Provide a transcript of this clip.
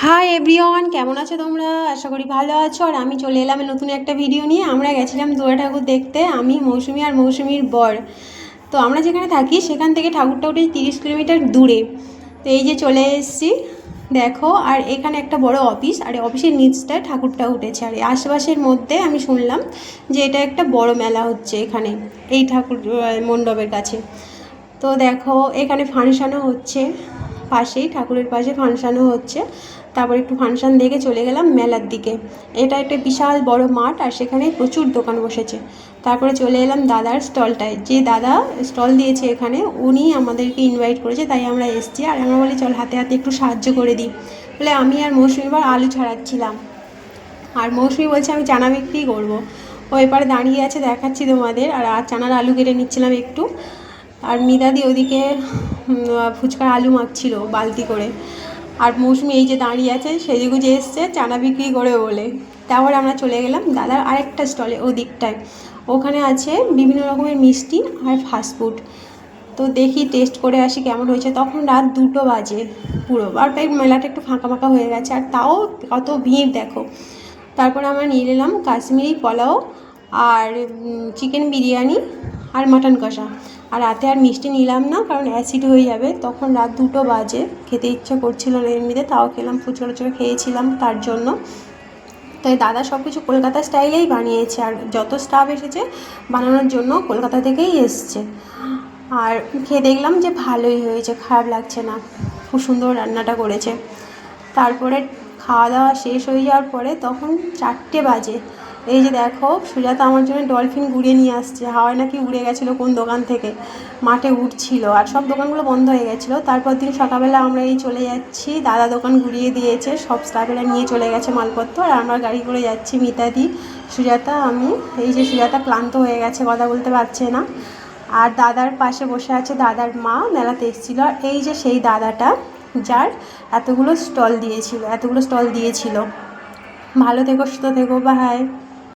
Hi everyone, কেমন আছো তোমরা? আশা করি ভালো আছো। আর আমি চলে এলাম নতুন একটা ভিডিও নিয়ে। আমরা গেছিলাম দুয়ারে ঠাকুর দেখতে, আমি মৌসুমি আর মৌসুমির বর। তো আমরা যেখানে থাকি সেখান থেকে ঠাকুরটা উঠে 30 কিলোমিটার দূরে। তো এই যে চলে এসেছি, দেখো। আর এখানে একটা বড় অফিস, আর অফিসের নিচটায় ঠাকুরটা উঠেছে। আর আশেপাশের মধ্যে আমি শুনলাম যে এটা একটা বড় মেলা হচ্ছে এখানে, এই ঠাকুর মণ্ডপের কাছে। তো দেখো এখানে ফাংশানও হচ্ছে, পাশেই ঠাকুরের পাশে ফাংশানও হচ্ছে। তারপর একটু ফাংশান দেখে চলে গেলাম মেলার দিকে। এটা একটা বিশাল বড় মাঠ, আর সেখানে প্রচুর দোকান বসেছে। তারপরে চলে এলাম দাদার স্টলটায়। যে দাদা স্টল দিয়েছে এখানে, উনি আমাদেরকে ইনভাইট করেছে, তাই আমরা এসেছি। আর আমরা বলি চল হাতে হাতে একটু সাহায্য করে দিই বলে আমি আর মৌসুমি এবার আলু ছাড়াচ্ছিলাম। আর মৌসুমি বলছে আমি চানা বিক্রি করবো। ও এপারে দাঁড়িয়ে আছে, দেখাচ্ছি তোমাদের। আর চানার আলু কেটে নিচ্ছিলাম একটু। আর মিতাদি ওদিকে ফুচকার আলু মাখছিল বালতি করে। আর মৌসুমি এই যে দাঁড়িয়ে আছে, সেজেগুজে এসছে চানা বিক্রি করে বলে। তারপরে আমরা চলে গেলাম দাদার আরেকটা স্টলে, ওদিকটায়। ওখানে আছে বিভিন্ন রকমের মিষ্টি আর ফাস্টফুড। তো দেখি টেস্ট করে আসি কেমন হয়েছে। তখন রাত 2টো বাজে পুরো, আর তাই মেলাটা একটু ফাঁকা ফাঁকা হয়ে গেছে। আর তাও কত ভিড় দেখো। তারপরে আমরা নিয়ে নিলাম কাশ্মীরি পোলাও আর চিকেন বিরিয়ানি আর মাটন কষা। আর রাতে আর মিষ্টি নিলাম না, কারণ অ্যাসিড হয়ে যাবে। তখন রাত 2টো বাজে, খেতে ইচ্ছা করছিল না এমনিতে, তাও খেলাম, ফুচকা টুচকা খেয়েছিলাম তার জন্য। তাই দাদা সব কিছু কলকাতা স্টাইলেই বানিয়েছে, আর যত স্টাফ এসেছে বানানোর জন্য কলকাতা থেকেই এসছে। আর খেয়ে দেখলাম যে ভালোই হয়েছে, খারাপ লাগছে না, খুব সুন্দর রান্নাটা করেছে। তারপরে খাওয়া দাওয়া শেষ হয়ে যাওয়ার পরে তখন 4টে বাজে। এই যে দেখো সুজাতা আমার জন্য ডলফিন ঘুরিয়ে নিয়ে আসছে। হাওয়ায় নাকি উড়ে গেছিলো কোন দোকান থেকে, মাঠে উঠছিল, আর সব দোকানগুলো বন্ধ হয়ে গেছিলো। তারপর দিন সকালবেলা আমরা এই চলে যাচ্ছি, দাদা দোকান ঘুরিয়ে দিয়েছে, সব স্টাফেরা নিয়ে চলে গেছে মালপত্র। আর আমরা গাড়ি করে যাচ্ছি, মিতাদি, সুজাতা, আমি। এই যে সুজাতা ক্লান্ত হয়ে গেছে, কথা বলতে পারছে না। আর দাদার পাশে বসে আছে দাদার মা, মেলাতে এসেছিলো। আর এই যে সেই দাদাটা যার এতগুলো স্টল দিয়েছিল। ভালো থেকো, সুস্থ থেকো, বাই।